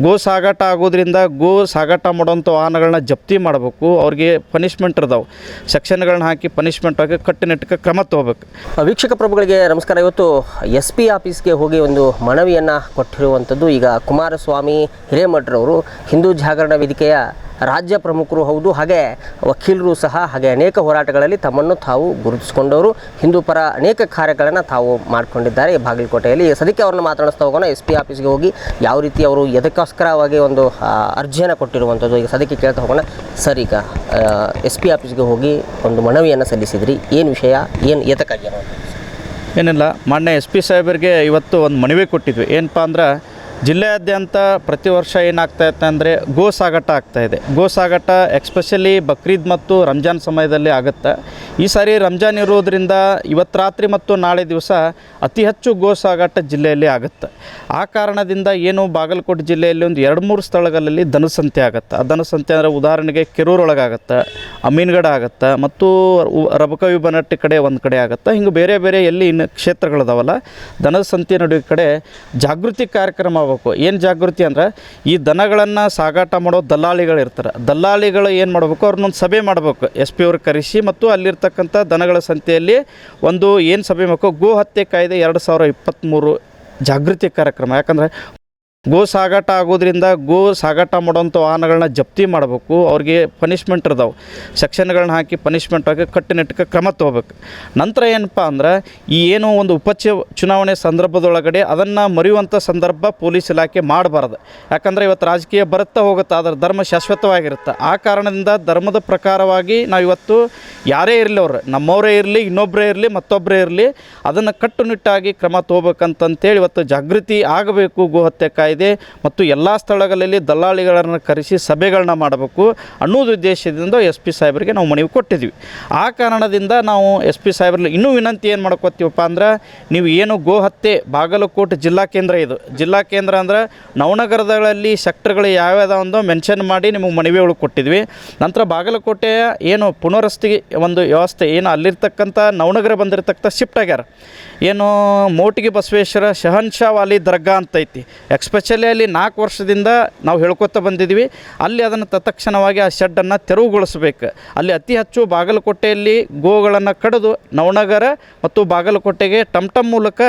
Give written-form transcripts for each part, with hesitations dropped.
ಗೋ ಸಾಗಾಟ ಆಗೋದ್ರಿಂದ ಗೋ ಸಾಗಾಟ ಮಾಡೋಂಥ ವಾಹನಗಳನ್ನ ಜಪ್ತಿ ಮಾಡಬೇಕು. ಅವ್ರಿಗೆ ಪನಿಷ್ಮೆಂಟ್ ಇರ್ತಾವೆ, ಸೆಕ್ಷನ್ಗಳನ್ನ ಹಾಕಿ ಪನಿಷ್ಮೆಂಟ್ ಆಗಿ ಕಟ್ಟುನಿಟ್ಟಿಗೆ ಕ್ರಮ ತೊಗೋಬೇಕು. ವೀಕ್ಷಕ ಪ್ರಭುಗಳಿಗೆ ನಮಸ್ಕಾರ. ಇವತ್ತು SP ಆಫೀಸ್ಗೆ ಹೋಗಿ ಒಂದು ಮನವಿಯನ್ನು ಕೊಟ್ಟಿರುವಂಥದ್ದು. ಈಗ ಕುಮಾರಸ್ವಾಮಿ ಹಿರೇಮಠರವರು ಹಿಂದೂ ಜಾಗರಣ ವೇದಿಕೆಯ ರಾಜ್ಯ ಪ್ರಮುಖರು ಹೌದು, ಹಾಗೆ ವಕೀಲರು ಸಹ, ಹಾಗೆ ಅನೇಕ ಹೋರಾಟಗಳಲ್ಲಿ ತಮ್ಮನ್ನು ತಾವು ಗುರುತಿಸಿಕೊಂಡವರು, ಹಿಂದೂ ಪರ ಅನೇಕ ಕಾರ್ಯಗಳನ್ನು ತಾವು ಮಾಡಿಕೊಂಡಿದ್ದಾರೆ ಬಾಗಲಕೋಟೆಯಲ್ಲಿ. ಸದ್ಯಕ್ಕೆ ಅವ್ರನ್ನ ಮಾತನಾಡಿಸ್ತಾ ಹೋಗೋಣ. SP ಆಫೀಸ್ಗೆ ಹೋಗಿ ಯಾವ ರೀತಿ ಅವರು ಎದಕ್ಕೋಸ್ಕರವಾಗಿ ಒಂದು ಅರ್ಜಿಯನ್ನು ಕೊಟ್ಟಿರುವಂಥದ್ದು ಈಗ ಸದ್ಯಕ್ಕೆ ಕೇಳ್ತಾ ಹೋಗೋಣ. ಸರ್, ಈಗ SP ಆಫೀಸ್ಗೆ ಹೋಗಿ ಒಂದು ಮನವಿಯನ್ನು ಸಲ್ಲಿಸಿದ್ರಿ, ಏನು ವಿಷಯ, ಏನು ಎದಕ್ಕಾಗಿ? ಏನಿಲ್ಲ, ಮಾನ್ಯ SP ಸಾಹೇಬರಿಗೆ ಇವತ್ತು ಒಂದು ಮನವಿ ಕೊಟ್ಟಿದ್ವಿ. ಏನಪ್ಪ ಅಂದ್ರೆ, ಜಿಲ್ಲೆಯಾದ್ಯಂತ ಪ್ರತಿ ವರ್ಷ ಏನಾಗ್ತಾಯಿತ್ತು ಅಂದರೆ ಗೋ ಸಾಗಾಟ ಆಗ್ತಾಯಿದೆ. ಗೋ ಸಾಗಾಟ ಎಕ್ಸ್ಪೆಷಲಿ ಬಕ್ರೀದ್ ಮತ್ತು ರಂಜಾನ್ ಸಮಯದಲ್ಲಿ ಆಗುತ್ತೆ. ಈ ಸಾರಿ ರಂಜಾನ್ ಇರೋದ್ರಿಂದ ಇವತ್ತು ರಾತ್ರಿ ಮತ್ತು ನಾಳೆ ದಿವಸ ಅತಿ ಹೆಚ್ಚು ಗೋ ಸಾಗಾಟ ಜಿಲ್ಲೆಯಲ್ಲಿ ಆಗುತ್ತೆ. ಆ ಕಾರಣದಿಂದ ಏನು ಬಾಗಲಕೋಟೆ ಜಿಲ್ಲೆಯಲ್ಲಿ ಒಂದು 2-3 ಸ್ಥಳಗಳಲ್ಲಿ ದನಸಂತೆ ಆಗುತ್ತೆ. ಆ ದನಸಂತೆ ಅಂದರೆ ಉದಾಹರಣೆಗೆ ಕೆರೂರೊಳಗಾಗತ್ತೆ, ಅಮೀನ್ಗಢ ಆಗುತ್ತೆ, ಮತ್ತು ರಬಕವಿ ಬನಟ್ಟಿ ಕಡೆ ಒಂದು ಕಡೆ ಆಗುತ್ತೆ. ಹಿಂಗೆ ಬೇರೆ ಬೇರೆ ಎಲ್ಲಿ ಇನ್ನು ಕ್ಷೇತ್ರಗಳದಾವಲ್ಲ, ದನದ ಸಂತೆ ನಡುವೆ ಕಡೆ ಜಾಗೃತಿ ಕಾರ್ಯಕ್ರಮ ಆಗಬೇಕು. ಏನು ಜಾಗೃತಿ ಅಂದ್ರೆ, ಈ ದನಗಳನ್ನು ಸಾಗಾಟ ಮಾಡೋ ದಲ್ಲಾಳಿಗಳು ಇರ್ತಾರೆ. ದಲ್ಲಾಳಿಗಳು ಏನು ಮಾಡಬೇಕು, ಅವ್ರನ್ನೊಂದು ಸಭೆ ಮಾಡಬೇಕು, SP ಅವ್ರಿಗೆ ಕರೆಸಿ, ಮತ್ತು ಅಲ್ಲಿರ್ತಕ್ಕಂಥ ದನಗಳ ಸಂತೆಯಲ್ಲಿ ಒಂದು ಏನು ಸಭೆ ಮಾಡಬೇಕು, ಗೋ ಹತ್ಯೆ ಕಾಯ್ದೆ 2023 ಜಾಗೃತಿ ಕಾರ್ಯಕ್ರಮ. ಯಾಕಂದರೆ ಗೋ ಸಾಗಾಟ ಆಗೋದ್ರಿಂದ ಗೋ ಸಾಗಾಟ ಮಾಡೋಂಥ ವಾಹನಗಳನ್ನ ಜಪ್ತಿ ಮಾಡಬೇಕು. ಅವ್ರಿಗೆ ಪನಿಷ್ಮೆಂಟ್ ಇರ್ತಾವೆ, ಸೆಕ್ಷನ್ಗಳನ್ನ ಹಾಕಿ ಪನಿಷ್ಮೆಂಟ್ ಆಗಿ ಕಟ್ಟುನಿಟ್ಟಿಗೆ ಕ್ರಮ ತೊಗೋಬೇಕು. ನಂತರ ಏನಪ್ಪ ಅಂದ್ರೆ, ಈ ಏನು ಒಂದು ಚುನಾವಣೆ ಸಂದರ್ಭದೊಳಗಡೆ ಅದನ್ನು ಮರೆಯುವಂಥ ಸಂದರ್ಭ ಪೊಲೀಸ್ ಇಲಾಖೆ ಮಾಡಬಾರ್ದು. ಯಾಕಂದರೆ ಇವತ್ತು ರಾಜಕೀಯ ಬರುತ್ತಾ ಹೋಗುತ್ತೆ, ಅದರ ಧರ್ಮ ಶಾಶ್ವತವಾಗಿರುತ್ತೆ. ಆ ಕಾರಣದಿಂದ ಧರ್ಮದ ಪ್ರಕಾರವಾಗಿ ನಾವು ಇವತ್ತು ಯಾರೇ ಇರಲಿ, ಅವರು ನಮ್ಮವರೇ ಇರಲಿ, ಇನ್ನೊಬ್ಬರೇ ಇರಲಿ, ಮತ್ತೊಬ್ಬರೇ ಇರಲಿ, ಅದನ್ನು ಕಟ್ಟುನಿಟ್ಟಾಗಿ ಕ್ರಮ ತೊಗೋಬೇಕಂತಂತೇಳಿ ಇವತ್ತು ಜಾಗೃತಿ ಆಗಬೇಕು. ಗೋಹತ್ಯೆ ಕಾಯ್ದೆ ಮತ್ತು ಎಲ್ಲ ಸ್ಥಳಗಳಲ್ಲಿ ದಲ್ಲಾಳಿಗಳನ್ನು ಕರೆಸಿ ಸಭೆಗಳನ್ನ ಮಾಡಬೇಕು ಅನ್ನೋದು ಉದ್ದೇಶದಿಂದ SP ಸಾಹೇಬರಿಗೆ ನಾವು ಮನವಿ ಕೊಟ್ಟಿದ್ವಿ. ಆ ಕಾರಣದಿಂದ ನಾವು SP ಸಾಹೇಬ್ರಲ್ಲಿ ಇನ್ನೂ ವಿನಂತಿ ಏನು ಮಾಡ್ಕೋತೀವಪ್ಪ ಅಂದ್ರೆ, ನೀವು ಏನು ಗೋ ಹತ್ಯೆ ಬಾಗಲಕೋಟೆ ಜಿಲ್ಲಾ ಕೇಂದ್ರ, ಇದು ಜಿಲ್ಲಾ ಕೇಂದ್ರ ಅಂದ್ರೆ ನವನಗರದಲ್ಲಿ ಸೆಕ್ಟರ್ಗಳು ಯಾವ್ಯಾವುದೋ ಮೆನ್ಷನ್ ಮಾಡಿ ನಿಮಗೆ ಮನವಿಗಳು ಕೊಟ್ಟಿದ್ವಿ. ನಂತರ ಬಾಗಲಕೋಟೆಯ ಏನು ಪುನರ್ವಸತಿ ಒಂದು ವ್ಯವಸ್ಥೆ ಏನು ಅಲ್ಲಿರ್ತಕ್ಕಂಥ ನವನಗರ ಬಂದಿರತಕ್ಕಂಥ ಶಿಫ್ಟ್ ಆಗ್ಯಾರ. ಏನು ಮೋಟಿಗೆ ಬಸವೇಶ್ವರ ಶಹನ್ಶಾ ವಾಲಿ ದರ್ಗಾ ಅಂತೈತಿ. ಎಕ್ಸ್ಪೆಷಲಿ ಅಲ್ಲಿ 4 ವರ್ಷದಿಂದ ನಾವು ಹೇಳ್ಕೊತ ಬಂದಿದ್ವಿ. ಅಲ್ಲಿ ಅದನ್ನು ತತ್ಕ್ಷಣವಾಗಿ ಆ ಶೆಡ್ಡನ್ನು ತೆರವುಗೊಳಿಸಬೇಕು. ಅಲ್ಲಿ ಅತಿ ಹೆಚ್ಚು ಬಾಗಲಕೋಟೆಯಲ್ಲಿ ಗೋಗಳನ್ನು ಕಡಿದು ನವನಗರ ಮತ್ತು ಬಾಗಲಕೋಟೆಗೆ ಟಮ್ ಮೂಲಕ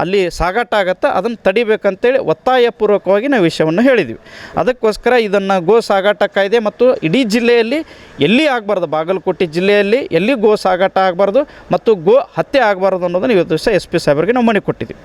ಅಲ್ಲಿ ಸಾಗಾಟ ಆಗುತ್ತೆ. ಅದನ್ನು ತಡಿಬೇಕಂತೇಳಿ ಒತ್ತಾಯಪೂರ್ವಕವಾಗಿ ನಾವು ವಿಷಯವನ್ನು ಹೇಳಿದ್ವಿ. ಅದಕ್ಕೋಸ್ಕರ ಇದನ್ನು ಗೋ ಸಾಗಾಟ ಕಾಯ್ದೆ ಮತ್ತು ಇಡೀ ಜಿಲ್ಲೆಯಲ್ಲಿ ಎಲ್ಲಿ ಆಗಬಾರ್ದು, ಬಾಗಲಕೋಟೆ ಜಿಲ್ಲೆಯಲ್ಲಿ ಎಲ್ಲಿ ಗೋ ಸಾಗಾಟ ಆಗಬಾರ್ದು ಮತ್ತು ಗೋ ಹತ್ಯೆ ಆಗಬಾರ್ದು ಅನ್ನೋದನ್ನು ಇವತ್ತು ದಿವಸ SP ಸಾಹೇಬರಿಗೆ ನಾವು ಮನವಿ ಕೊಟ್ಟಿದ್ವಿ.